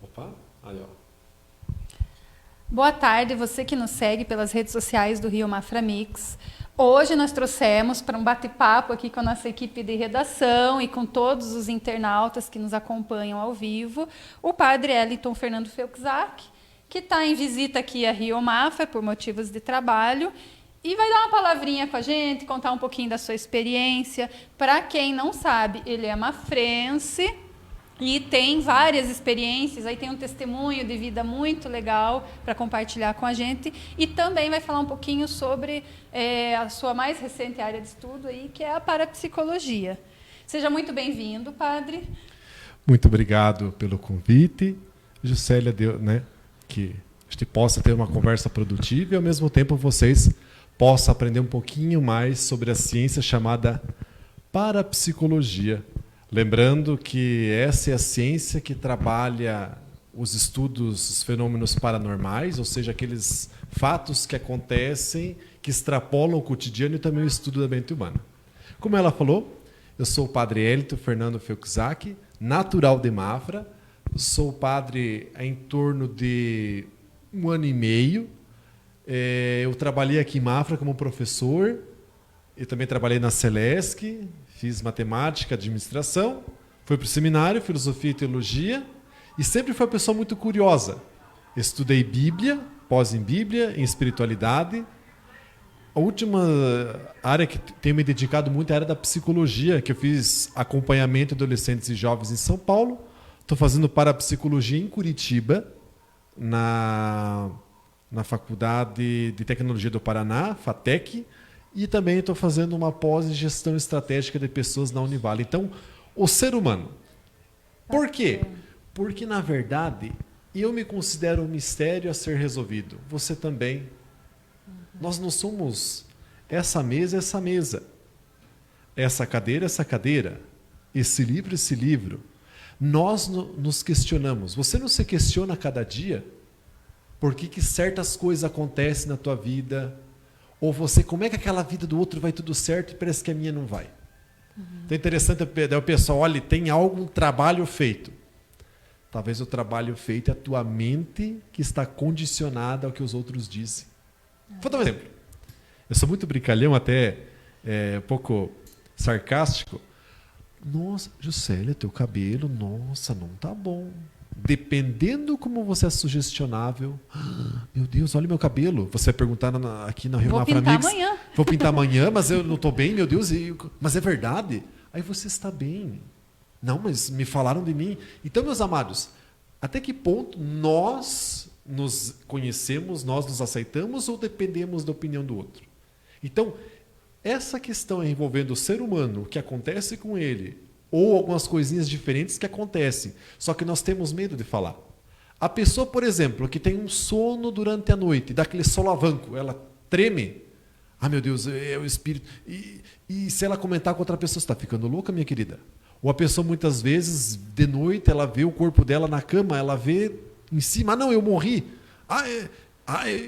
Opa, aí ó. Boa tarde, você que nos segue pelas redes sociais do Rio Mafra Mix. Hoje nós trouxemos para um bate-papo aqui com a nossa equipe de redação e com todos os internautas que nos acompanham ao vivo, o padre Eliton Fernando Felczak, que está em visita aqui a Rio Mafra por motivos de trabalho e vai dar uma palavrinha com a gente, contar um pouquinho da sua experiência. Para quem não sabe, ele é mafrense e tem várias experiências, aí tem um testemunho de vida muito legal para compartilhar com a gente e também vai falar um pouquinho sobre a sua mais recente área de estudo, aí, que é a parapsicologia. Seja muito bem-vindo, padre. Muito obrigado pelo convite. Juscelia, que a gente possa ter uma conversa produtiva e, ao mesmo tempo, vocês possam aprender um pouquinho mais sobre a ciência chamada parapsicologia. Lembrando que essa é a ciência que trabalha os estudos dos fenômenos paranormais, ou seja, aqueles fatos que acontecem, que extrapolam o cotidiano e também o estudo da mente humana. Como ela falou, eu sou o padre Eliton Fernando Felczak, natural de Mafra, sou padre há em torno de 1 ano e meio. Eu trabalhei aqui em Mafra como professor, eu também trabalhei na Celesc, fiz matemática, administração, fui para o seminário, filosofia e teologia, e sempre fui uma pessoa muito curiosa. Estudei Bíblia, pós em Bíblia, em espiritualidade. A última área que tenho me dedicado muito é a área da psicologia, que eu fiz acompanhamento de adolescentes e jovens em São Paulo. Estou fazendo parapsicologia em Curitiba, na Faculdade de Tecnologia do Paraná, FATEC, e também estou fazendo uma pós em gestão estratégica de pessoas na Univale. Então, o ser humano. Por quê? Porque, na verdade, eu me considero um mistério a ser resolvido. Você também. Nós não somos essa mesa, essa cadeira, essa cadeira, esse livro. Nós nos questionamos. Você não se questiona a cada dia por que certas coisas acontecem na tua vida? Ou você, como é que aquela vida do outro vai tudo certo e parece que a minha não vai? Então é interessante o pessoal, olha, tem algum trabalho feito. Talvez o trabalho feito é a tua mente que está condicionada ao que os outros dizem. Vou dar um exemplo. Eu sou muito brincalhão, até um pouco sarcástico. Nossa, Juscelia, teu cabelo, nossa, não tá bom. Dependendo como você é sugestionável. Meu Deus, olha meu cabelo. Você vai perguntar aqui na Rio Mafra Mix. Vou pintar amanhã. Vou pintar amanhã, mas eu não estou bem, meu Deus. Mas é verdade. Aí você está bem. Não, mas me falaram de mim. Então, meus amados, até que ponto nós nos conhecemos, nós nos aceitamos ou dependemos da opinião do outro? Então, essa questão envolvendo o ser humano, o que acontece com ele, ou algumas coisinhas diferentes que acontecem, só que nós temos medo de falar. A pessoa, por exemplo, que tem um sono durante a noite, dá aquele solavanco, ela treme. Ah, meu Deus, é o espírito. E se ela comentar com outra pessoa, você está ficando louca, minha querida? Ou a pessoa, muitas vezes, de noite, ela vê o corpo dela na cama, ela vê em cima, não, eu morri.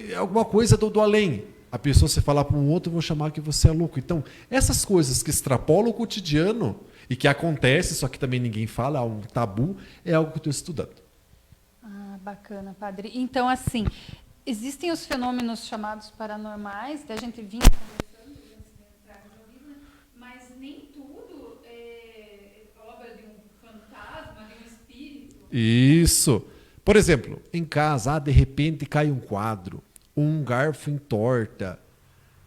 É alguma coisa do além. A pessoa, se falar para um outro, eu vou chamar que você é louco. Então, essas coisas que extrapolam o cotidiano e que acontece, só que também ninguém fala, há um tabu, é algo que eu estou estudando. Ah, bacana, padre. Então, assim, existem os fenômenos chamados paranormais, que a gente vinha conversando antes de entrar no livro, mas nem tudo é obra de um fantasma, de um espírito. Isso. Por exemplo, em casa, de repente cai um quadro, um garfo entorta.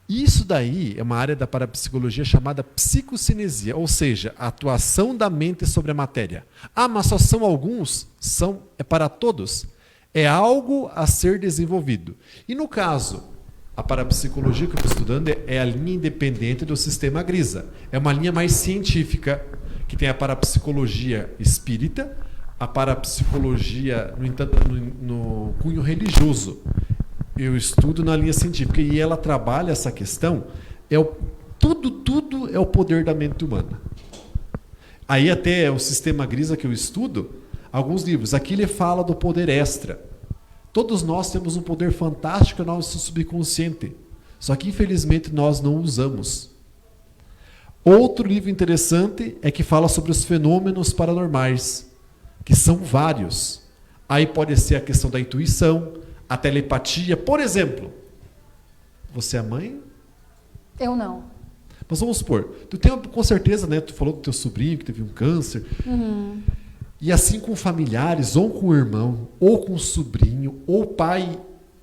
Isso daí é uma área da parapsicologia chamada psicocinesia, ou seja, a atuação da mente sobre a matéria. Ah, mas só são alguns? É para todos. É algo a ser desenvolvido. E no caso, a parapsicologia que eu estou estudando é a linha independente do sistema Grisa. É uma linha mais científica, que tem a parapsicologia espírita, a parapsicologia, no entanto, no cunho religioso. Eu estudo na linha científica e ela trabalha essa questão, tudo é o poder da mente humana. Aí até o sistema Grisa que eu estudo, alguns livros, aqui ele fala do poder extra. Todos nós temos um poder fantástico no nosso subconsciente, só que infelizmente nós não usamos. Outro livro interessante é que fala sobre os fenômenos paranormais, que são vários. Aí pode ser a questão da intuição, a telepatia. Por exemplo, você é mãe? Eu não. Mas vamos supor, tu tem com certeza, né? Tu falou do teu sobrinho que teve um câncer. E assim com familiares, ou com o irmão, ou com o sobrinho, ou pai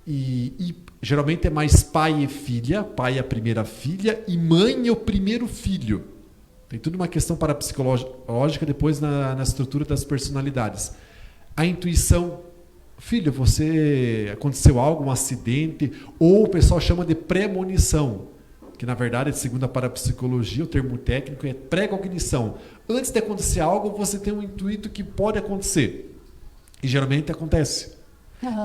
e geralmente é mais pai e filha, pai é a primeira filha e mãe é o primeiro filho. Tem tudo uma questão parapsicológica depois na estrutura das personalidades. A intuição, filho, você aconteceu algo, um acidente, ou o pessoal chama de premonição, que na verdade, segundo a parapsicologia, o termo técnico é pré-cognição. Antes de acontecer algo, você tem um intuito que pode acontecer. E geralmente acontece.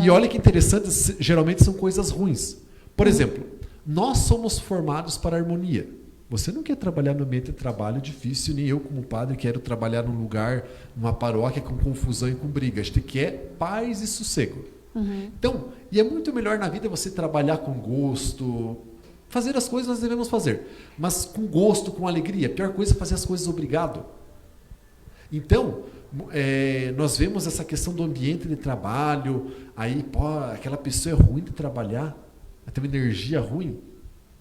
E olha que interessante, geralmente são coisas ruins. Por exemplo, nós somos formados para a harmonia. Você não quer trabalhar no ambiente de trabalho difícil, nem eu como padre quero trabalhar num lugar, numa paróquia com confusão e com briga. A gente quer paz e sossego. Então, e é muito melhor na vida você trabalhar com gosto, fazer as coisas nós devemos fazer, mas com gosto, com alegria. A pior coisa é fazer as coisas obrigado. Então, nós vemos essa questão do ambiente de trabalho, aí, pô, aquela pessoa é ruim de trabalhar, tem uma energia ruim.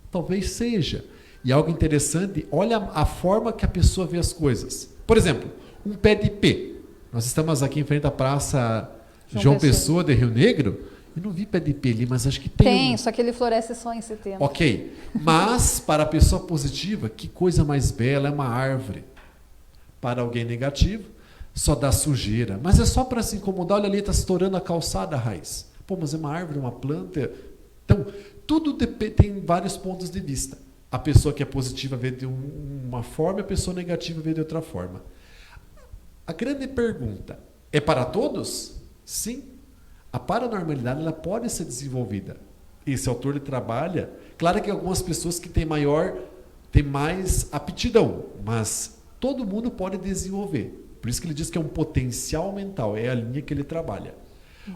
Talvez seja. E algo interessante, olha a forma que a pessoa vê as coisas. Por exemplo, um pé de ipê. Nós estamos aqui em frente à praça João Pessoa de Rio Negro. Eu não vi pé de ipê ali, mas acho que tem. Tem, só que ele floresce só em setembro. Ok. Mas, para a pessoa positiva, que coisa mais bela, é uma árvore. Para alguém negativo, só dá sujeira. Mas é só para se incomodar, olha ali, está estourando a calçada, a raiz. Pô, mas é uma árvore, uma planta. Então, tudo tem vários pontos de vista. A pessoa que é positiva vê de uma forma, a pessoa negativa vê de outra forma. A grande pergunta, é para todos? Sim. A paranormalidade ela pode ser desenvolvida. Esse autor ele trabalha, claro que algumas pessoas que têm mais aptidão, mas todo mundo pode desenvolver. Por isso que ele diz que é um potencial mental, é a linha que ele trabalha.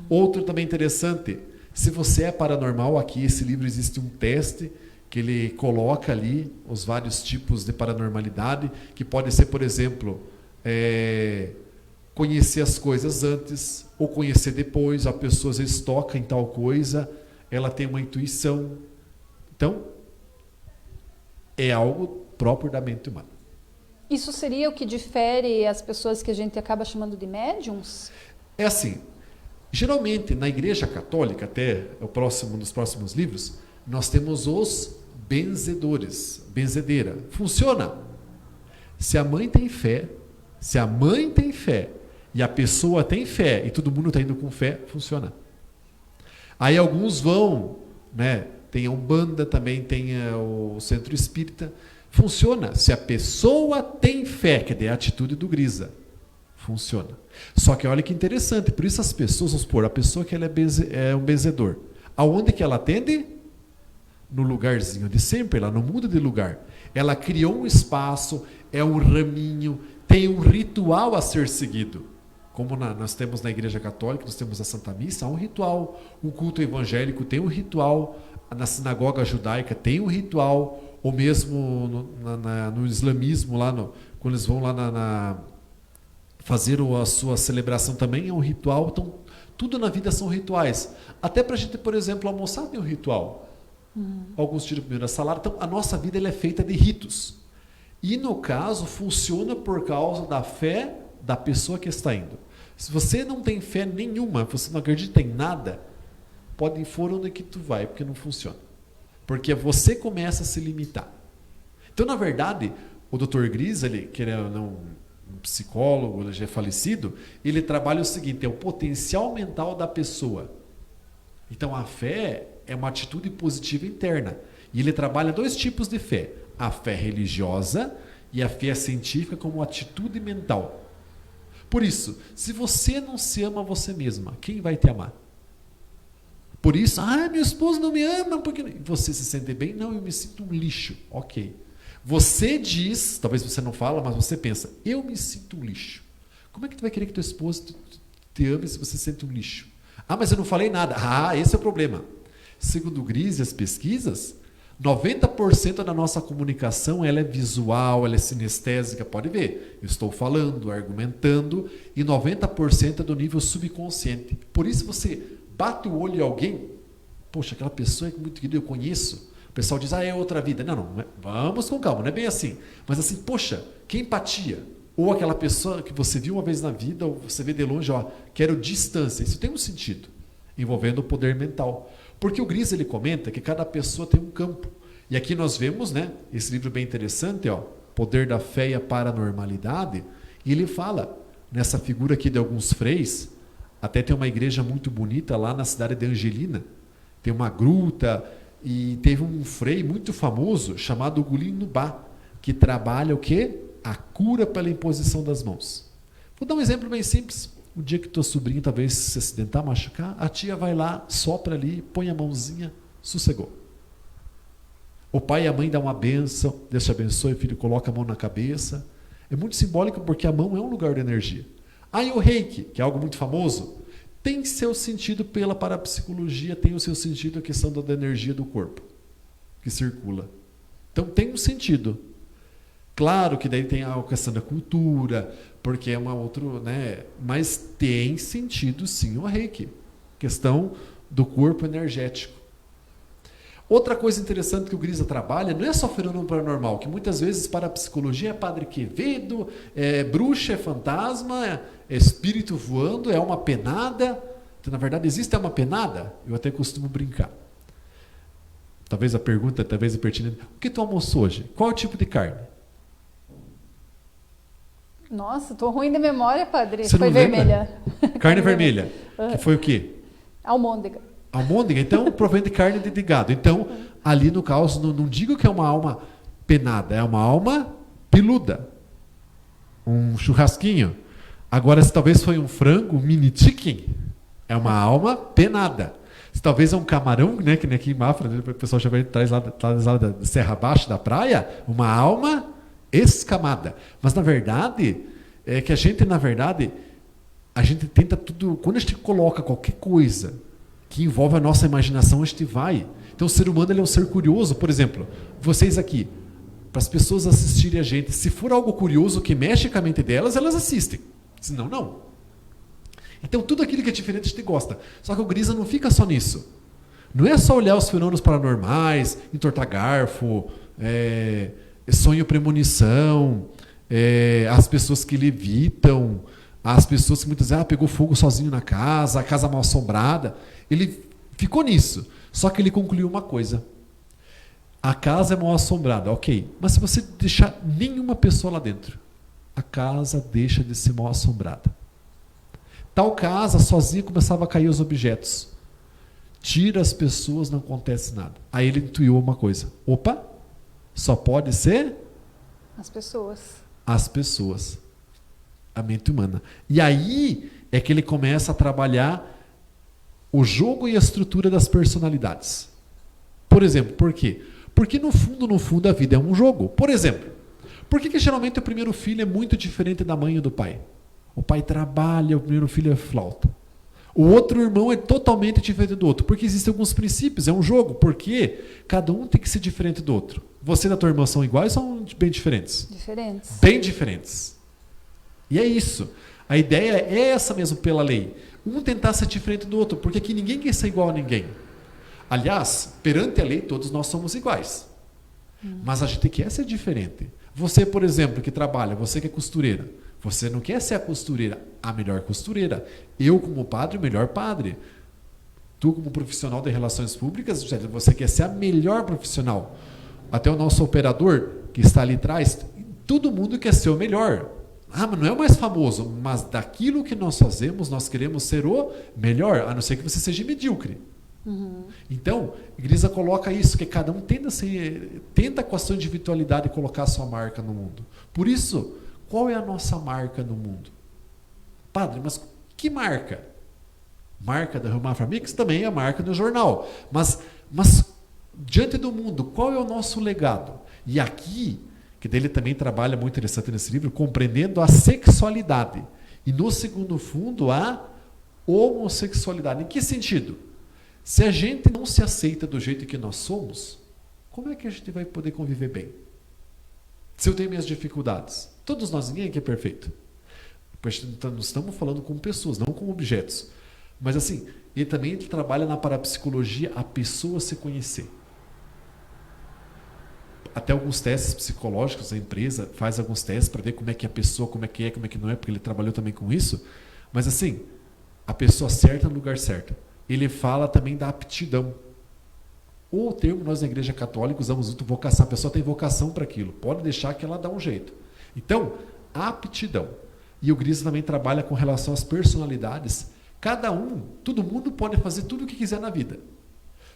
Outro também interessante, se você é paranormal, aqui esse livro existe um teste que ele coloca ali os vários tipos de paranormalidade, que pode ser, por exemplo, conhecer as coisas antes ou conhecer depois. A pessoa às vezes toca em tal coisa, ela tem uma intuição. Então, é algo próprio da mente humana. Isso seria o que difere as pessoas que a gente acaba chamando de médiums? É assim, geralmente na Igreja Católica, até dos próximos livros, nós temos os benzedores, benzedeira. Funciona. Se a mãe tem fé e a pessoa tem fé e todo mundo está indo com fé, funciona. Aí alguns vão, né? Tem a Umbanda, também tem o Centro Espírita. Funciona. Se a pessoa tem fé, que é a atitude do Grisa, funciona. Só que olha que interessante, por isso as pessoas, vamos supor, a pessoa que ela é um benzedor, aonde que ela atende? No lugarzinho de sempre, ela não muda de lugar. Ela criou um espaço, é um raminho, tem um ritual a ser seguido. Como nós temos na Igreja Católica, nós temos a Santa Missa, há um ritual. O culto evangélico tem um ritual. Na sinagoga judaica tem um ritual. Ou mesmo no islamismo, quando eles vão lá fazer a sua celebração também, é um ritual. Então, tudo na vida são rituais. Até para a gente, por exemplo, almoçar tem um ritual. Alguns tiram primeiro a salada. Então, a nossa vida ela é feita de ritos. E, no caso, funciona por causa da fé da pessoa que está indo. Se você não tem fé nenhuma, você não acredita em nada, pode ir for onde que tu vai, porque não funciona. Porque você começa a se limitar. Então, na verdade, o Dr. Gris, que ele é um psicólogo, ele já é falecido, ele trabalha o seguinte, é o potencial mental da pessoa. Então, a fé é uma atitude positiva interna. E ele trabalha dois tipos de fé. A fé religiosa e a fé científica como atitude mental. Por isso, se você não se ama você mesma, quem vai te amar? Por isso, meu esposo não me ama, porque você se sente bem? Não, eu me sinto um lixo. Ok. Você diz, talvez você não fala, mas você pensa, eu me sinto um lixo. Como é que tu vai querer que teu esposo te ame se você se sente um lixo? Mas eu não falei nada. Esse é o problema. Segundo o Gris e as pesquisas, 90% da nossa comunicação ela é visual, ela é sinestésica, pode ver. Eu estou falando, argumentando, e 90% é do nível subconsciente. Por isso você bate o olho em alguém, poxa, aquela pessoa é muito querida, eu conheço. O pessoal diz, é outra vida. Não, vamos com calma, não é bem assim. Mas assim, poxa, que empatia. Ou aquela pessoa que você viu uma vez na vida, ou você vê de longe, quero distância. Isso tem um sentido, envolvendo o poder mental. Porque o Gris, ele comenta que cada pessoa tem um campo. E aqui nós vemos, né, esse livro bem interessante, Poder da Fé e a Paranormalidade, e ele fala, nessa figura aqui de alguns freis, até tem uma igreja muito bonita lá na cidade de Angelina, tem uma gruta, e teve um frei muito famoso, chamado Gulim Nubá, que trabalha o quê? A cura pela imposição das mãos. Vou dar um exemplo bem simples. O dia que teu sobrinho talvez se acidentar, machucar, a tia vai lá, sopra ali, põe a mãozinha, sossegou. O pai e a mãe dão uma bênção, Deus te abençoe, filho, coloca a mão na cabeça. É muito simbólico porque a mão é um lugar de energia. Aí o reiki, que é algo muito famoso, tem seu sentido pela parapsicologia, tem o seu sentido a questão da energia do corpo, que circula. Então tem um sentido. Claro que daí tem a questão da cultura, porque é uma outra, né? Mas tem sentido sim o reiki. Questão do corpo energético. Outra coisa interessante que o Grisa trabalha não é só fenômeno paranormal, que muitas vezes para a psicologia é Padre Quevedo, é bruxa, é fantasma, é espírito voando, é uma penada. Então, na verdade, existe uma penada? Eu até costumo brincar. Talvez a pergunta talvez é pertinente. O que tu almoçou hoje? Qual é o tipo de carne? Nossa, tô ruim de memória, padre. Você foi vermelha. Carne vermelha. Que foi o quê? Almôndega. Almôndega? Então, provém de carne de gado. Então, ali no caso, não digo que é uma alma penada, é uma alma peluda. Um churrasquinho. Agora, se talvez foi um frango, um mini chicken, é uma alma penada. Se talvez é um camarão, né, que nem aqui em Mafra, né, o pessoal já traz lá da Serra Baixa da praia, uma alma escamada. Mas, na verdade, é que a gente tenta tudo, quando a gente coloca qualquer coisa que envolve a nossa imaginação, a gente vai. Então, o ser humano ele é um ser curioso. Por exemplo, vocês aqui, para as pessoas assistirem a gente, se for algo curioso que mexe com a mente delas, elas assistem. Senão, não. Então, tudo aquilo que é diferente a gente gosta. Só que o Grisa não fica só nisso. Não é só olhar os fenômenos paranormais, entortar garfo, sonho premonição, as pessoas que levitam, as pessoas que muitas vezes pegou fogo sozinho na casa, a casa mal assombrada. Ele ficou nisso. Só que ele concluiu uma coisa. A casa é mal assombrada, ok. Mas se você deixar nenhuma pessoa lá dentro, a casa deixa de ser mal assombrada. Tal casa, sozinha, começava a cair os objetos. Tira as pessoas, não acontece nada. Aí ele intuiu uma coisa. Opa, só pode ser as pessoas. As pessoas. A mente humana. E aí é que ele começa a trabalhar o jogo e a estrutura das personalidades. Por exemplo, por quê? Porque no fundo, a vida é um jogo. Por exemplo, por que geralmente o primeiro filho é muito diferente da mãe e do pai? O pai trabalha, o primeiro filho é flauta. O outro irmão é totalmente diferente do outro. Porque existem alguns princípios, é um jogo. Porque cada um tem que ser diferente do outro. Você e a tua irmã são iguais ou são bem diferentes? Diferentes. Bem diferentes. E é isso. A ideia é essa mesmo pela lei. Um tentar ser diferente do outro, porque aqui ninguém quer ser igual a ninguém. Aliás, perante a lei, todos nós somos iguais. Mas a gente quer ser diferente. Você, por exemplo, que trabalha, você que é costureira, você não quer ser a costureira, a melhor costureira. Eu, como padre, o melhor padre. Tu, como profissional de relações públicas, você quer ser a melhor profissional. Até o nosso operador, que está ali atrás, todo mundo quer ser o melhor. Mas não é o mais famoso, mas daquilo que nós fazemos, nós queremos ser o melhor, a não ser que você seja medíocre. Então, a Grisa coloca isso, que cada um tenta com a sua individualidade colocar a sua marca no mundo. Por isso, qual é a nossa marca no mundo? Padre, mas que marca? Marca da Rio Mafra Mix também é a marca do jornal. Mas diante do mundo, qual é o nosso legado? E aqui, que dele também trabalha muito interessante nesse livro, compreendendo a sexualidade. E no segundo fundo, a homossexualidade. Em que sentido? Se a gente não se aceita do jeito que nós somos, como é que a gente vai poder conviver bem? Se eu tenho minhas dificuldades. Todos nós, ninguém aqui é perfeito. Nós estamos falando com pessoas, não com objetos. Mas assim, ele trabalha na parapsicologia a pessoa se conhecer. Até alguns testes psicológicos, a empresa faz alguns testes para ver como é que é a pessoa, como é que não é, porque ele trabalhou também com isso. Mas assim, a pessoa certa no lugar certo. Ele fala também da aptidão. O termo, nós na Igreja Católica usamos muito vocação. A pessoa tem vocação para aquilo. Pode deixar que ela dá um jeito. Então, aptidão. E o Grisa também trabalha com relação às personalidades. Todo mundo pode fazer tudo o que quiser na vida.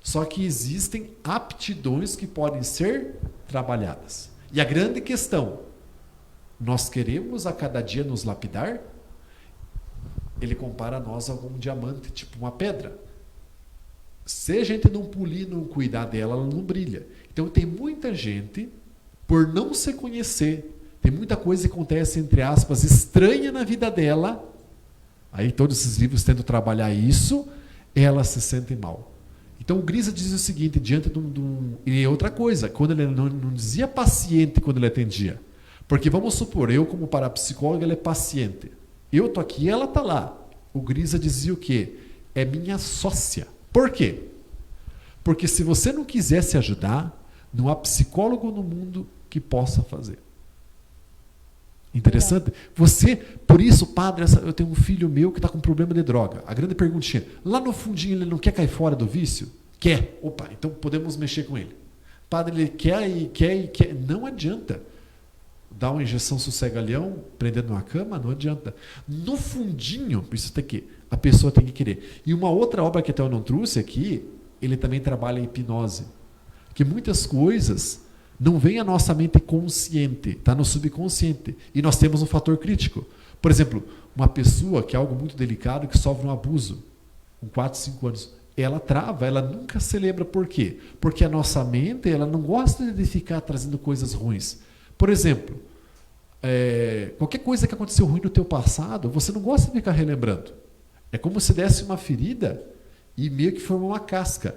Só que existem aptidões que podem ser trabalhadas. E a grande questão, nós queremos a cada dia nos lapidar? Ele compara nós a um diamante, tipo uma pedra. Se a gente não polir, não cuidar dela, ela não brilha. Então tem muita gente, por não se conhecer, tem muita coisa que acontece, entre aspas, estranha na vida dela. Aí todos esses livros tendo trabalhar isso, ela se sente mal. Então o Grisa dizia o seguinte, diante de um... E outra coisa, quando ele não dizia paciente quando ele atendia. Porque vamos supor, eu como parapsicólogo, ele é paciente. Eu estou aqui e ela está lá. O Grisa dizia o quê? É minha sócia. Por quê? Porque se você não quiser se ajudar, não há psicólogo no mundo que possa fazer. Interessante? Por isso, padre, eu tenho um filho meu que está com problema de droga. A grande perguntinha, lá no fundinho ele não quer cair fora do vício? Quer. Opa, então podemos mexer com ele. Padre, ele quer. Não adianta. Dar uma injeção sossega-leão, prendendo numa cama, não adianta. No fundinho, a pessoa tem que querer. E uma outra obra que até eu não trouxe aqui, ele também trabalha em hipnose. Que muitas coisas não vêm à nossa mente consciente, está no subconsciente. E nós temos um fator crítico. Por exemplo, uma pessoa que é algo muito delicado, que sofre um abuso, com 4, 5 anos, ela trava, ela nunca se lembra por quê? Porque a nossa mente, ela não gosta de ficar trazendo coisas ruins. Por exemplo, qualquer coisa que aconteceu ruim no teu passado, você não gosta de ficar relembrando. É como se desse uma ferida e meio que forma uma casca.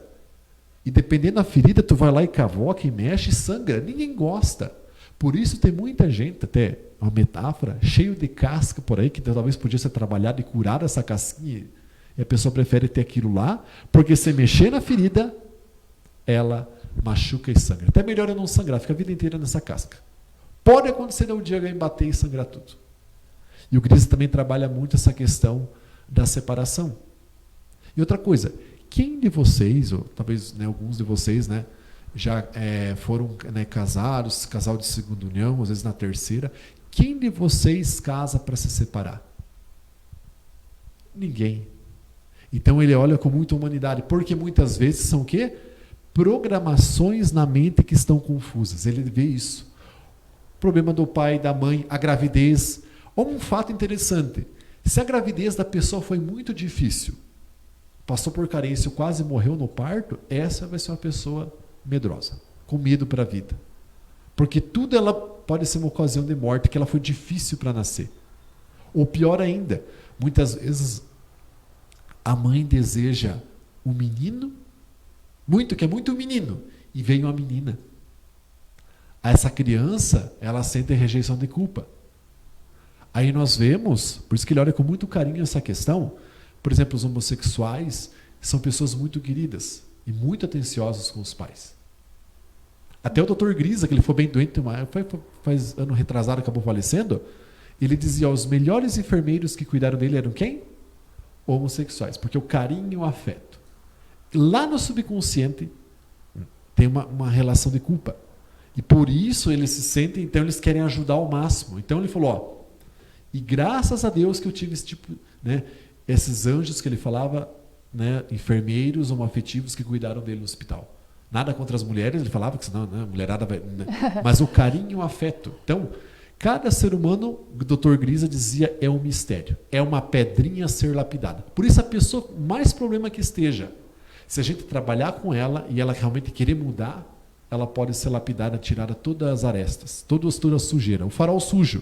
E dependendo da ferida, tu vai lá e cavoca e mexe e sangra. Ninguém gosta. Por isso tem muita gente, até uma metáfora, cheio de casca por aí, que talvez podia ser trabalhada e curada essa casquinha. E a pessoa prefere ter aquilo lá, porque se mexer na ferida, ela machuca e sangra. Até melhor eu não sangrar, fica a vida inteira nessa casca. Pode acontecer um dia alguém bater e sangrar tudo. E o Grisa também trabalha muito essa questão da separação. E outra coisa, quem de vocês, ou talvez alguns de vocês, já foram casados, casal de segunda união, às vezes na terceira, quem de vocês casa para se separar? Ninguém. Então ele olha com muita humanidade, porque muitas vezes são o quê? Programações na mente que estão confusas. Ele vê isso. Problema do pai, da mãe, a gravidez. Ou um fato interessante, se a gravidez da pessoa foi muito difícil, passou por carência, quase morreu no parto, essa vai ser uma pessoa medrosa, com medo para a vida. Porque tudo ela pode ser uma ocasião de morte, que ela foi difícil para nascer. Ou pior ainda, muitas vezes a mãe deseja um menino, que é muito menino, e vem uma menina. Essa criança, ela sente rejeição de culpa. Aí nós vemos, por isso que ele olha com muito carinho essa questão, por exemplo, os homossexuais são pessoas muito queridas e muito atenciosas com os pais. Até o Dr. Grisa, que ele foi bem doente, faz ano retrasado, acabou falecendo, ele dizia, os melhores enfermeiros que cuidaram dele eram quem? Homossexuais, porque o carinho e o afeto. Lá no subconsciente tem uma relação de culpa. E por isso eles se sentem, então eles querem ajudar ao máximo. Então ele falou, e graças a Deus que eu tive esse tipo, esses anjos que ele falava, enfermeiros homoafetivos que cuidaram dele no hospital. Nada contra as mulheres, ele falava que senão a mulherada vai... Mas o carinho e o afeto. Então, cada ser humano, o Dr. Grisa dizia, é um mistério. É uma pedrinha a ser lapidada. Por isso a pessoa, mais problema que esteja, se a gente trabalhar com ela e ela realmente querer mudar, ela pode ser lapidada, tirada todas as arestas, toda a sujeira. O farol sujo,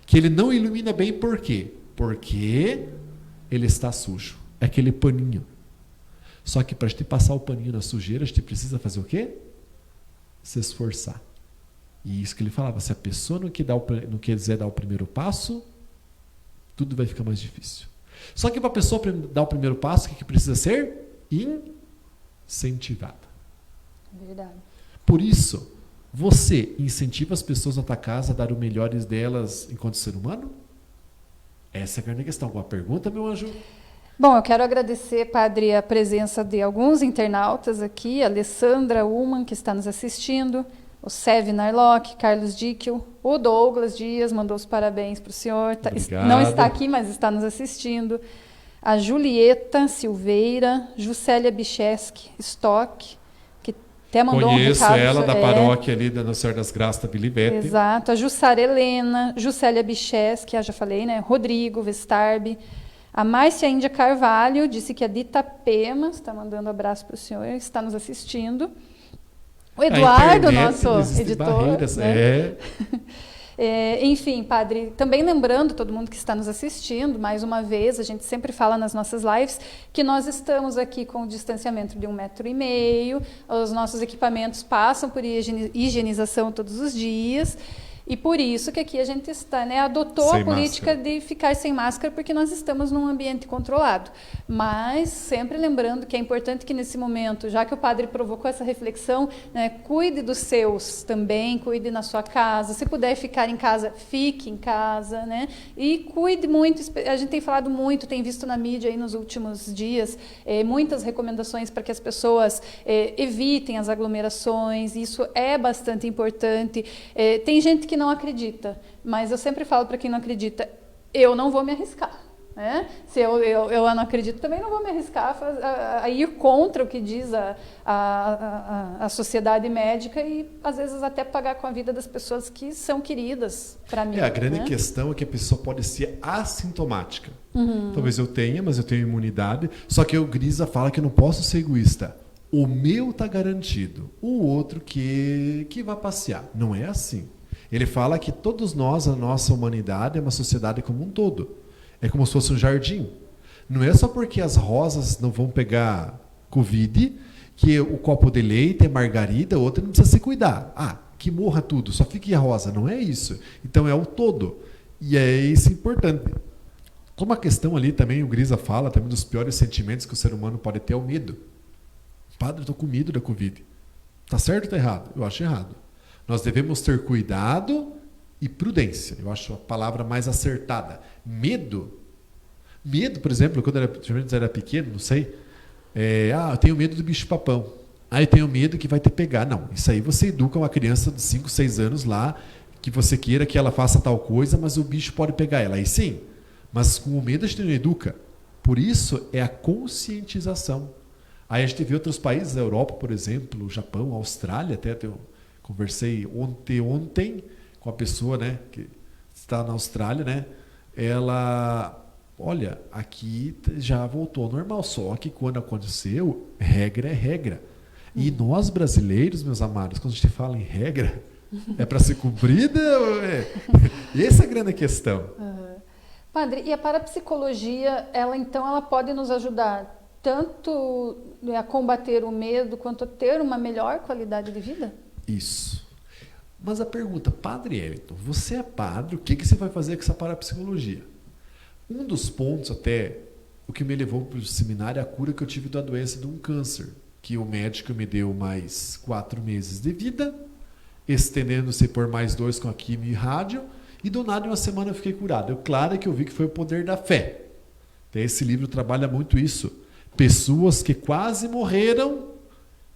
que ele não ilumina bem, por quê? Porque ele está sujo. É aquele paninho. Só que para a gente passar o paninho na sujeira, a gente precisa fazer o quê? se esforçar. E isso que ele falava, se a pessoa não quiser dar o primeiro passo, tudo vai ficar mais difícil. Só que para a pessoa dar o primeiro passo, o que precisa ser? Incentivada. Verdade. Por isso, você incentiva as pessoas na tua casa a dar o melhor delas enquanto ser humano? Essa é a grande questão. Alguma pergunta, meu anjo? Bom, eu quero agradecer, Padre, a presença de alguns internautas aqui, a Alessandra Ullman, que está nos assistindo, o Sev Narlock, Carlos Dickel, o Douglas Dias mandou os parabéns para o senhor. Obrigado. Não está aqui, mas está nos assistindo. A Julieta Silveira, Juscelia Bicheski Stock, que até mandou Conheço um recado. ela da paróquia ali da Nossa Senhora das Graças da Bilibete. Exato. A Jussara Helena, Juscelia Bicheski, já falei, né? Rodrigo Vestarbi. A Márcia Índia Carvalho disse que é de Itapema, está mandando abraço para o senhor, está nos assistindo. O Eduardo, nosso editor. Barreiras, né? Enfim, Padre, também lembrando todo mundo que está nos assistindo, mais uma vez, a gente sempre fala nas nossas lives que nós estamos aqui com o distanciamento de 1,5 metro, os nossos equipamentos passam por higienização todos os dias. E por isso que aqui a gente está, né, adotou Sem a política máscara. de ficar sem máscara, porque nós estamos num ambiente controlado. Mas sempre lembrando que é importante que nesse momento, já que o padre provocou essa reflexão, né, cuide dos seus também, cuide na sua casa. Se puder ficar em casa, fique em casa, né? E cuide muito. A gente tem falado muito, tem visto na mídia aí nos últimos dias, muitas recomendações para que as pessoas evitem as aglomerações. Isso é bastante importante. Tem gente que não acredita, mas eu sempre falo para quem não acredita, eu não vou me arriscar, né? Se eu não acredito, também não vou me arriscar a ir contra o que diz a sociedade médica e às vezes até pagar com a vida das pessoas que são queridas para mim. A grande né? questão é que a pessoa pode ser assintomática. Talvez eu tenha, mas eu tenho imunidade. Só que o Grisa fala que eu não posso ser egoísta. O meu está garantido, o outro que vai passear. Não é assim. Ele fala que todos nós, a nossa humanidade, é uma sociedade como um todo. É como se fosse um jardim. Não é só porque as rosas não vão pegar Covid que o copo de leite é margarida, o outro não precisa se cuidar. Que morra tudo, só fique a rosa. Não é isso. Então é o todo. E é isso importante. Como a questão ali também, o Grisa fala, também dos piores sentimentos que o ser humano pode ter é o medo. Padre, eu estou com medo da Covid. Está certo ou está errado? Eu acho errado. Nós devemos ter cuidado e prudência. Eu acho a palavra mais acertada. Medo, por exemplo, quando eu era pequeno, não sei, eu tenho medo do bicho-papão. Eu tenho medo que vai te pegar. Não, isso aí você educa uma criança de 5, 6 anos lá, que você queira que ela faça tal coisa, mas o bicho pode pegar ela. Aí sim, mas com o medo a gente não educa. Por isso é a conscientização. Aí a gente vê outros países da Europa, por exemplo, o Japão, a Austrália, até eu conversei ontem com a pessoa, né, que está na Austrália, né? Ela, olha, aqui já voltou ao normal, só que quando aconteceu, regra é regra. E nós brasileiros, meus amados, quando a gente fala em regra, é para ser cumprida? Essa é a grande questão. Padre, e a parapsicologia, ela pode nos ajudar tanto a combater o medo quanto a ter uma melhor qualidade de vida? Isso. Mas a pergunta, Padre Elton, você é padre, o que você vai fazer com essa parapsicologia? Um dos pontos até, o que me levou para o seminário é a cura que eu tive da doença de um câncer, que o médico me deu mais 4 meses de vida, estendendo-se por mais 2 com a quimio e rádio, e do nada em uma semana eu fiquei curado. Claro que eu vi que foi o poder da fé. Esse livro trabalha muito isso. Pessoas que quase morreram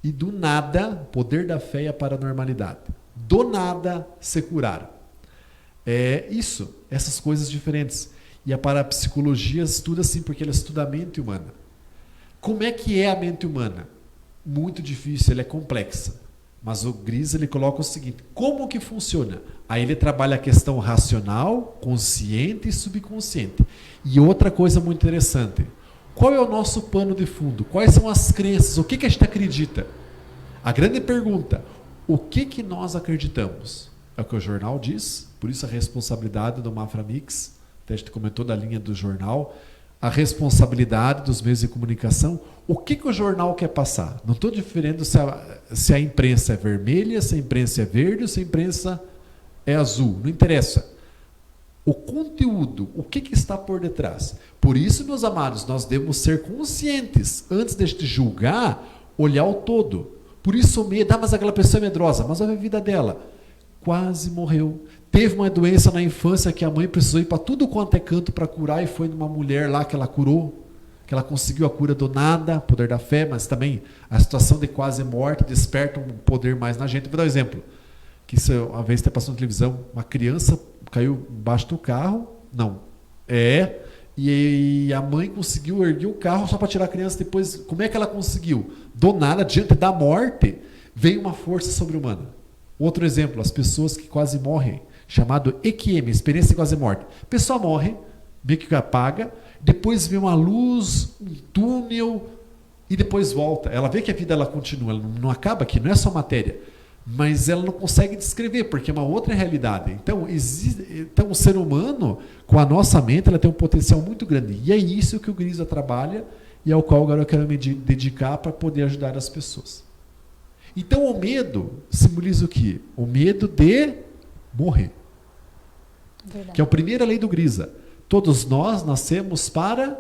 e do nada, o poder da fé e a paranormalidade. Do nada se curaram. É isso, essas coisas diferentes. E a parapsicologia estuda assim, porque ela estuda a mente humana. Como é que é a mente humana? Muito difícil, ela é complexa. Mas o Grisa, ele coloca o seguinte, como que funciona? Aí ele trabalha a questão racional, consciente e subconsciente. E outra coisa muito interessante, qual é o nosso pano de fundo? Quais são as crenças? O que a gente acredita? A grande pergunta, o que nós acreditamos? É o que o jornal diz, por isso a responsabilidade do Mafra Mix, até a gente comentou da linha do jornal, a responsabilidade dos meios de comunicação. O que o jornal quer passar? Não estou diferendo se a imprensa é vermelha, se a imprensa é verde ou se a imprensa é azul. Não interessa. O conteúdo, o que está por detrás? Por isso, meus amados, nós devemos ser conscientes. Antes de julgar, olhar o todo. Por isso o medo, mas aquela pessoa é medrosa. Mas olha a vida dela. Quase morreu. Teve uma doença na infância que a mãe precisou ir para tudo quanto é canto para curar, e foi numa mulher lá que ela curou, que ela conseguiu a cura do nada, poder da fé, mas também a situação de quase morte desperta um poder mais na gente. Vou dar um exemplo, que isso uma vez até passou na televisão, uma criança caiu embaixo do carro, e a mãe conseguiu erguer o carro só para tirar a criança depois. Como é que ela conseguiu? Do nada, diante da morte, veio uma força sobre-humana. Outro exemplo, as pessoas que quase morrem, chamado EQM, experiência de quase morte. A pessoa morre, meio que apaga, depois vê uma luz, um túnel, e depois volta. Ela vê que a vida ela continua, ela não acaba aqui, não é só matéria. Mas ela não consegue descrever, porque é uma outra realidade. Então, o ser humano, com a nossa mente, ela tem um potencial muito grande. E é isso que o Grisa trabalha e ao qual agora eu quero me dedicar para poder ajudar as pessoas. Então, o medo simboliza o quê? O medo de morrer. Verdade. Que é a primeira lei do Grisa. Todos nós nascemos para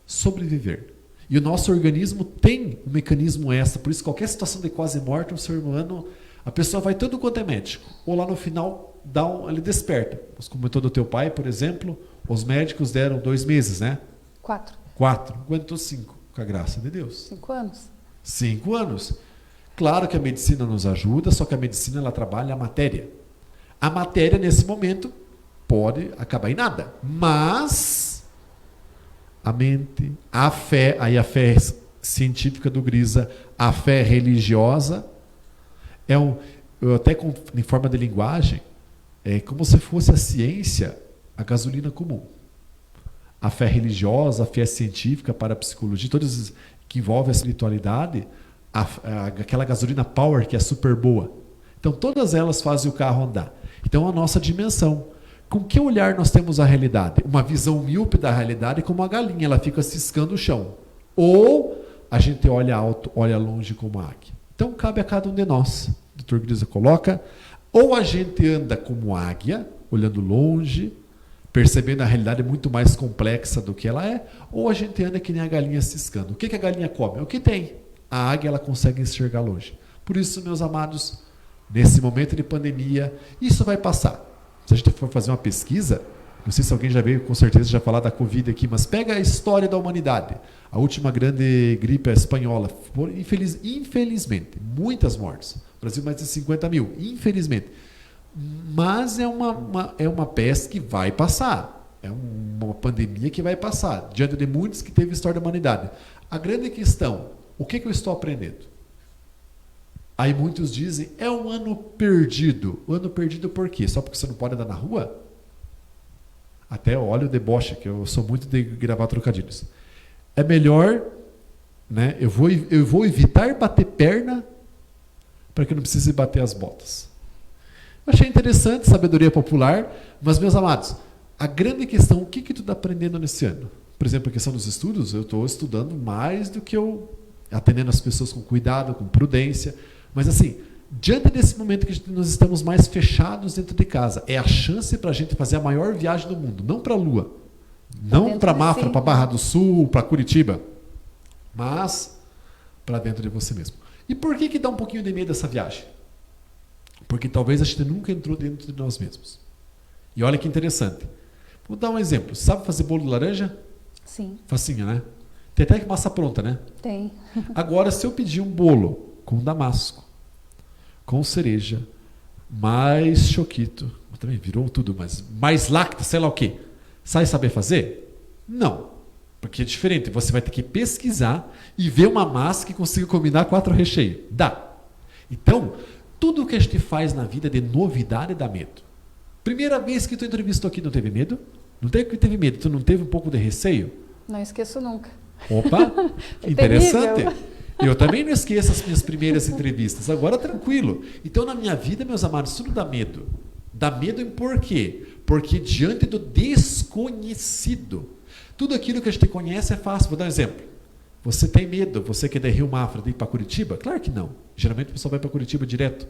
sobreviver. E o nosso organismo tem um mecanismo extra. Por isso, qualquer situação de quase morte, um ser humano, a pessoa vai tanto quanto é médico. Ou lá no final, ele desperta. Você comentou do teu pai, por exemplo, os médicos deram 2 meses, né? 4. Aguentou 5, com a graça de Deus. 5 anos. 5 anos. Claro que a medicina nos ajuda, só que a medicina ela trabalha a matéria. A matéria, nesse momento, pode acabar em nada. Mas a mente, a fé, aí a fé científica do Grisa, a fé religiosa, eu até em forma de linguagem, é como se fosse a ciência, a gasolina comum. A fé religiosa, a fé científica, para a psicologia, todas que envolvem a espiritualidade, aquela gasolina power que é super boa. Então todas elas fazem o carro andar. Então a nossa dimensão. Com que olhar nós temos a realidade? Uma visão míope da realidade, como a galinha, ela fica ciscando o chão. Ou a gente olha alto, olha longe como a águia. Então cabe a cada um de nós. O Dr. Grisa coloca, ou a gente anda como águia, olhando longe, percebendo a realidade muito mais complexa do que ela é, ou a gente anda que nem a galinha ciscando. O que a galinha come? O que tem? A águia ela consegue enxergar longe. Por isso, meus amados, nesse momento de pandemia, isso vai passar. Se a gente for fazer uma pesquisa, não sei se alguém já veio, com certeza, já falar da Covid aqui, mas pega a história da humanidade. A última grande gripe espanhola, infelizmente, muitas mortes. No Brasil, mais de 50 mil, infelizmente. Mas é uma peste que vai passar. É uma pandemia que vai passar, diante de muitos que teve história da humanidade. A grande questão, o que eu estou aprendendo? Aí muitos dizem, é um ano perdido. O ano perdido por quê? Só porque você não pode andar na rua? Até olha o deboche, que eu sou muito de gravar trocadilhos. É melhor, né? Eu vou evitar bater perna para que eu não precise bater as botas. Eu achei interessante, sabedoria popular, mas, meus amados, a grande questão, o que tu está aprendendo nesse ano? Por exemplo, a questão dos estudos, eu estou estudando mais do que eu atendendo as pessoas com cuidado, com prudência. Mas assim, diante desse momento que nós estamos mais fechados dentro de casa, é a chance para a gente fazer a maior viagem do mundo, não para a Lua, não para Mafra, para Barra do Sul, para Curitiba, mas para dentro de você mesmo. E por que dá um pouquinho de medo essa viagem? Porque talvez a gente nunca entrou dentro de nós mesmos. E olha que interessante. Vou dar um exemplo. Sabe fazer bolo de laranja? Sim. Facinho, né? Tem até que massa pronta, né? Tem. Agora, se eu pedir um bolo com damasco, com cereja, mais choquito, também virou tudo, mas mais lacta, sei lá o quê. Saber fazer? Não. Porque é diferente. Você vai ter que pesquisar e ver uma massa que consiga combinar 4 recheios. Dá. Então, tudo o que a gente faz na vida de novidade dá medo. Primeira vez que tu entrevistou aqui, não teve medo? Não teve medo? Tu não teve um pouco de receio? Não esqueço nunca. Opa, interessante. Eu também não esqueço as minhas primeiras entrevistas. Agora, tranquilo. Então, na minha vida, meus amados, tudo dá medo. Dá medo em por quê? Porque diante do desconhecido, tudo aquilo que a gente conhece é fácil. Vou dar um exemplo. Você tem medo, você que é da Rio Mafra, de ir para Curitiba? Claro que não. Geralmente o pessoal vai para Curitiba direto.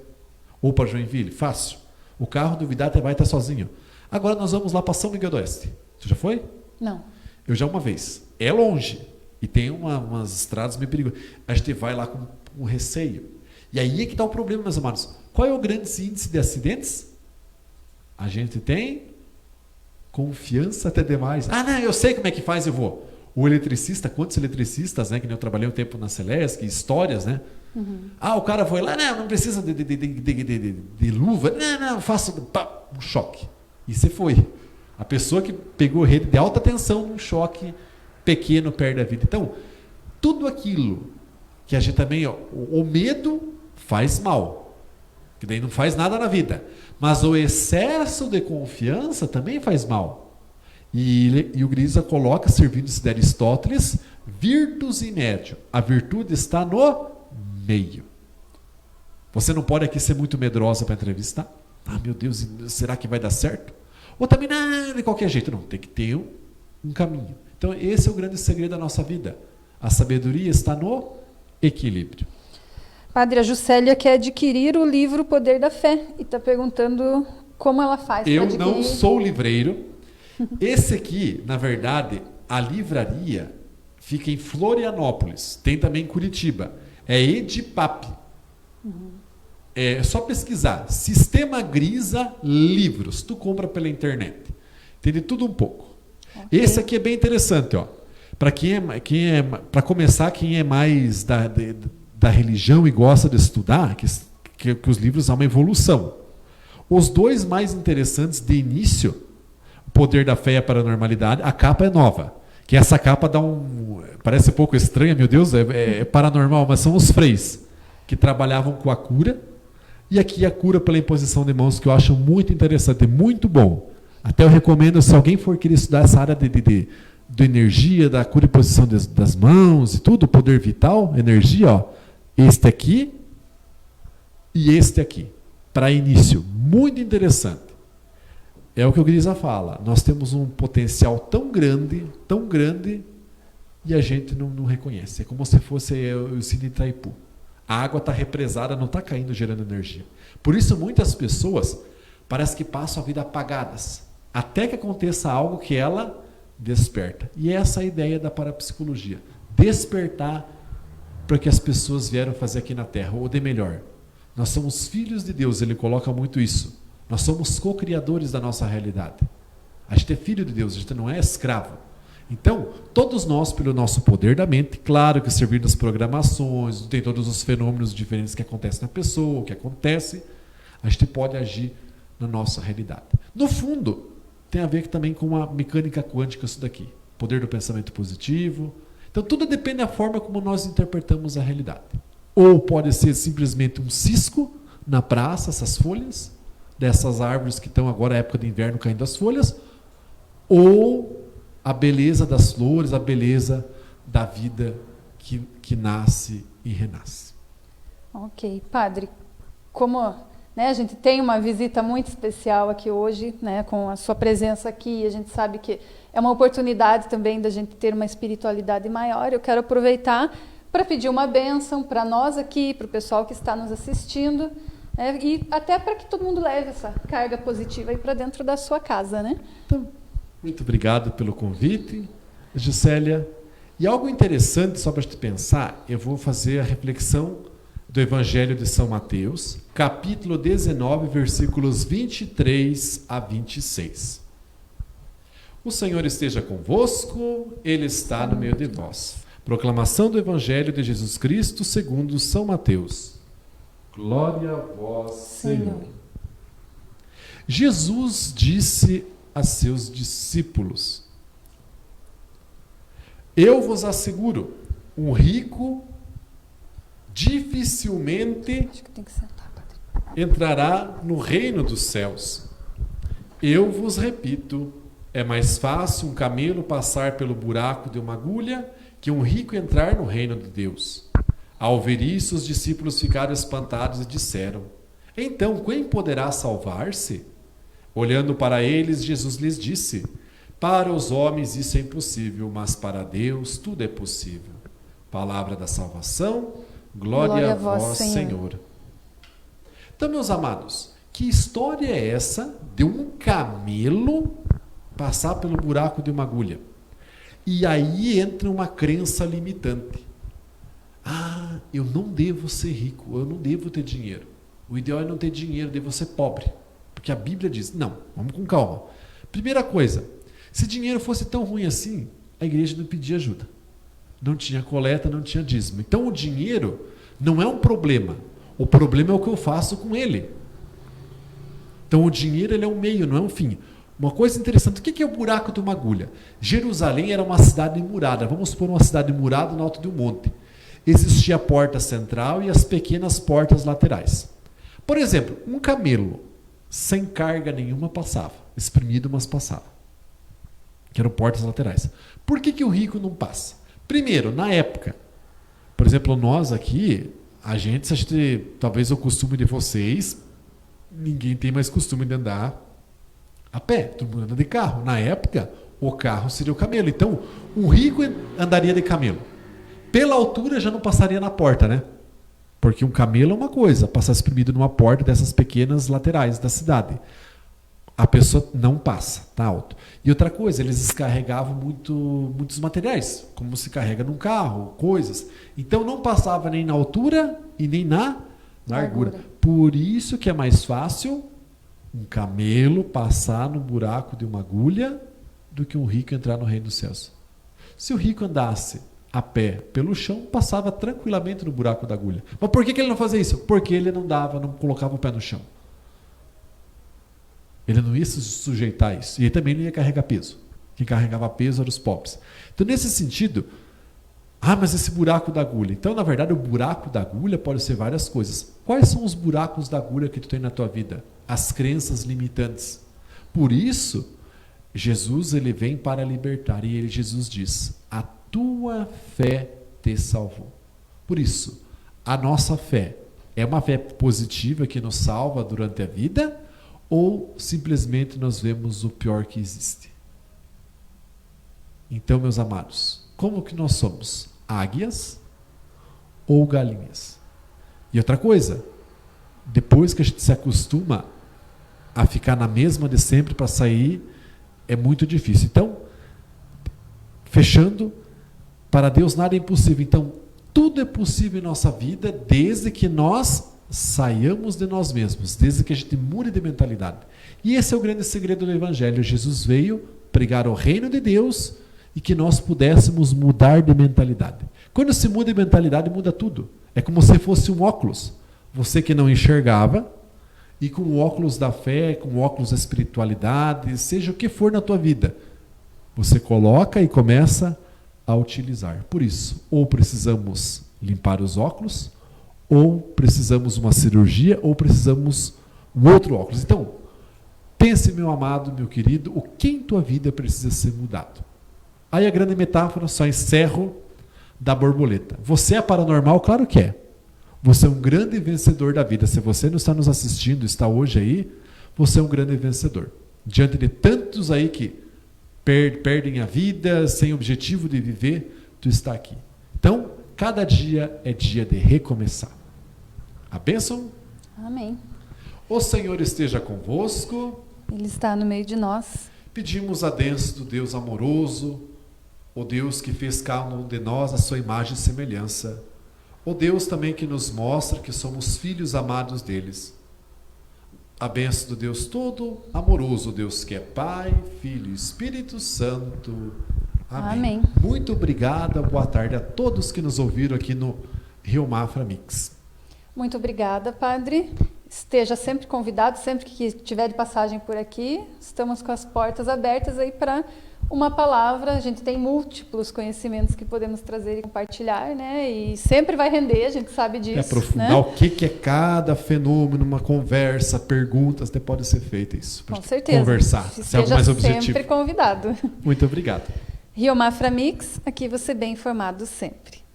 Ou para Joinville, fácil. O carro, duvidar, até vai estar sozinho. Agora nós vamos lá para São Miguel do Oeste. Você já foi? Não. Eu já uma vez. É longe. E tem umas estradas meio perigosas. A gente vai lá com receio. E aí é que está o problema, meus amados. Qual é o grande índice de acidentes? A gente tem confiança até demais. Ah, não, eu sei como é que faz, eu vou. O eletricista, quantos eletricistas, né? Que nem eu trabalhei um tempo na Celesc, histórias, né? Uhum. Ah, o cara foi lá, não precisa de luva. Não, faço um choque. E você foi. A pessoa que pegou rede de alta tensão num choque pequeno perde a vida. Então, tudo aquilo que a gente também, o medo faz mal, que daí não faz nada na vida, mas o excesso de confiança também faz mal. E o Grisa coloca, servindo-se de Aristóteles, virtus in medio. A virtude está no meio. Você não pode aqui ser muito medrosa para entrevistar. Ah, meu Deus, será que vai dar certo? Ou também, não, de qualquer jeito. Não, tem que ter um caminho. Então, esse é o grande segredo da nossa vida. A sabedoria está no equilíbrio. Padre, a Juscelia quer adquirir o livro Poder da Fé e está perguntando como ela faz para adquirir. Eu não sou livreiro. Esse aqui, na verdade, a livraria fica em Florianópolis. Tem também em Curitiba. É Edipap. É só pesquisar. Sistema Grisa Livros. Tu compra pela internet. Tem de tudo um pouco. Okay. Esse aqui é bem interessante, ó. Para para começar, quem é mais da religião e gosta de estudar, que os livros há uma evolução. Os dois mais interessantes de início, O Poder da Fé e a Paranormalidade, a capa é nova. Que essa capa parece um pouco estranha, meu Deus, é paranormal, mas são os freis que trabalhavam com a cura. E aqui a cura pela imposição de mãos, que eu acho muito interessante, muito bom. Até eu recomendo, se alguém for querer estudar essa área de energia, da cura e posição das mãos e tudo, poder vital, energia, ó, este aqui e este aqui, para início. Muito interessante. É o que o Grisa fala. Nós temos um potencial tão grande, e a gente não reconhece. É como se fosse o Cine Itaipu. A água está represada, não está caindo, gerando energia. Por isso, muitas pessoas parece que passam a vida apagadas, até que aconteça algo que ela desperta. E essa é a ideia da parapsicologia. Despertar para o que as pessoas vieram fazer aqui na Terra. Ou de melhor, nós somos filhos de Deus, ele coloca muito isso. Nós somos co-criadores da nossa realidade. A gente é filho de Deus, a gente não é escravo. Então, todos nós, pelo nosso poder da mente, claro que servindo as programações, tem todos os fenômenos diferentes que acontecem na pessoa, que acontece, a gente pode agir na nossa realidade. No fundo, tem a ver também com a mecânica quântica isso daqui. Poder do pensamento positivo. Então, tudo depende da forma como nós interpretamos a realidade. Ou pode ser simplesmente um cisco na praça, essas folhas, dessas árvores que estão agora, na época de inverno, caindo as folhas, ou a beleza das flores, a beleza da vida que nasce e renasce. Ok. Padre, como a gente tem uma visita muito especial aqui hoje, com a sua presença aqui, a gente sabe que é uma oportunidade também da gente ter uma espiritualidade maior. Eu quero aproveitar para pedir uma bênção para nós aqui, para o pessoal que está nos assistindo, e até para que todo mundo leve essa carga positiva aí para dentro da sua casa, né? Então, muito obrigado pelo convite, Juscelia. E algo interessante, só para te pensar, eu vou fazer a reflexão do Evangelho de São Mateus, capítulo 19, versículos 23 a 26. O Senhor esteja convosco, Ele está no meio de vós. Proclamação do Evangelho de Jesus Cristo segundo São Mateus. Glória a vós, Senhor. Jesus disse a seus discípulos: eu vos asseguro, um rico dificilmente entrará no reino dos céus. Eu vos repito, é mais fácil um camelo passar pelo buraco de uma agulha que um rico entrar no reino de Deus. Ao ver isso, os discípulos ficaram espantados e disseram: então, quem poderá salvar-se? Olhando para eles, Jesus lhes disse: para os homens isso é impossível, mas para Deus tudo é possível. Palavra da salvação, glória a vós, Senhor. Então, meus amados, que história é essa de um camelo passar pelo buraco de uma agulha? E aí entra uma crença limitante. Ah, eu não devo ser rico, eu não devo ter dinheiro. O ideal é não ter dinheiro, eu devo ser pobre. Porque a Bíblia diz, não, vamos com calma. Primeira coisa, se dinheiro fosse tão ruim assim, a igreja não pedia ajuda. Não tinha coleta, não tinha dízimo. Então o dinheiro não é um problema. O problema é o que eu faço com ele. Então o dinheiro ele é um meio, não é um fim. Uma coisa interessante, o que é o buraco de uma agulha? Jerusalém era uma cidade murada. Vamos supor uma cidade murada no alto de um monte. Existia a porta central e as pequenas portas laterais. Por exemplo, um camelo sem carga nenhuma passava. Espremido, mas passava. Que eram portas laterais. Por que o rico não passa? Primeiro, na época, por exemplo, nós aqui, a gente talvez o costume de vocês, ninguém tem mais costume de andar a pé, todo mundo anda de carro. Na época, o carro seria o camelo. Então, um rico andaria de camelo. Pela altura já não passaria na porta, né? Porque um camelo é uma coisa, passar espremido numa porta dessas pequenas laterais da cidade. A pessoa não passa, tá alto. E outra coisa, eles descarregavam muitos materiais, como se carrega num carro, coisas. Então não passava nem na altura e nem na largura. Por isso que é mais fácil um camelo passar no buraco de uma agulha do que um rico entrar no reino dos céus. Se o rico andasse a pé pelo chão, passava tranquilamente no buraco da agulha. Mas por que ele não fazia isso? Porque ele não colocava o pé no chão. Ele não ia se sujeitar a isso. E ele também não ia carregar peso. Quem carregava peso eram os pobres. Então, nesse sentido, mas esse buraco da agulha. Então, na verdade, o buraco da agulha pode ser várias coisas. Quais são os buracos da agulha que tu tem na tua vida? As crenças limitantes. Por isso, Jesus ele vem para libertar. E Jesus diz, a tua fé te salvou. Por isso, a nossa fé é uma fé positiva que nos salva durante a vida, ou simplesmente nós vemos o pior que existe? Então, meus amados, como que nós somos? Águias ou galinhas? E outra coisa, depois que a gente se acostuma a ficar na mesma de sempre para sair, é muito difícil. Então, fechando, para Deus nada é impossível. Então, tudo é possível em nossa vida desde que nós saiamos de nós mesmos, desde que a gente mude de mentalidade. E esse é o grande segredo do Evangelho. Jesus veio pregar o reino de Deus e que nós pudéssemos mudar de mentalidade. Quando se muda de mentalidade, muda tudo. É como se fosse um óculos. Você que não enxergava, e com o óculos da fé, com o óculos da espiritualidade, seja o que for na tua vida, você coloca e começa a utilizar. Por isso, ou precisamos limpar os óculos, ou precisamos uma cirurgia, ou precisamos um outro óculos. Então, pense, meu amado, meu querido, o que em tua vida precisa ser mudado. Aí a grande metáfora, só encerro, da borboleta. Você é paranormal? Claro que é. Você é um grande vencedor da vida. Se você não está nos assistindo, está hoje aí, você é um grande vencedor. Diante de tantos aí que perdem a vida, sem objetivo de viver, tu está aqui. Então, cada dia é dia de recomeçar. A bênção? Amém. O Senhor esteja convosco. Ele está no meio de nós. Pedimos a Deus do Deus amoroso, o Deus que fez cada um de nós a sua imagem e semelhança, o Deus também que nos mostra que somos filhos amados deles. A bênção do Deus todo amoroso, Deus que é Pai, Filho e Espírito Santo. Amém. Amém. Muito obrigada, boa tarde a todos que nos ouviram aqui no Rio Mafra Mix. Muito obrigada, Padre. Esteja sempre convidado, sempre que tiver de passagem por aqui. Estamos com as portas abertas aí para uma palavra. A gente tem múltiplos conhecimentos que podemos trazer e compartilhar, né? E sempre vai render, a gente sabe disso. E aprofundar, né? o que é cada fenômeno, uma conversa, perguntas, até pode ser feita isso. Com certeza. Conversar, se é algo mais objetivo. Sempre convidado. Muito obrigado. Rio Mafra Mix, aqui você bem informado sempre.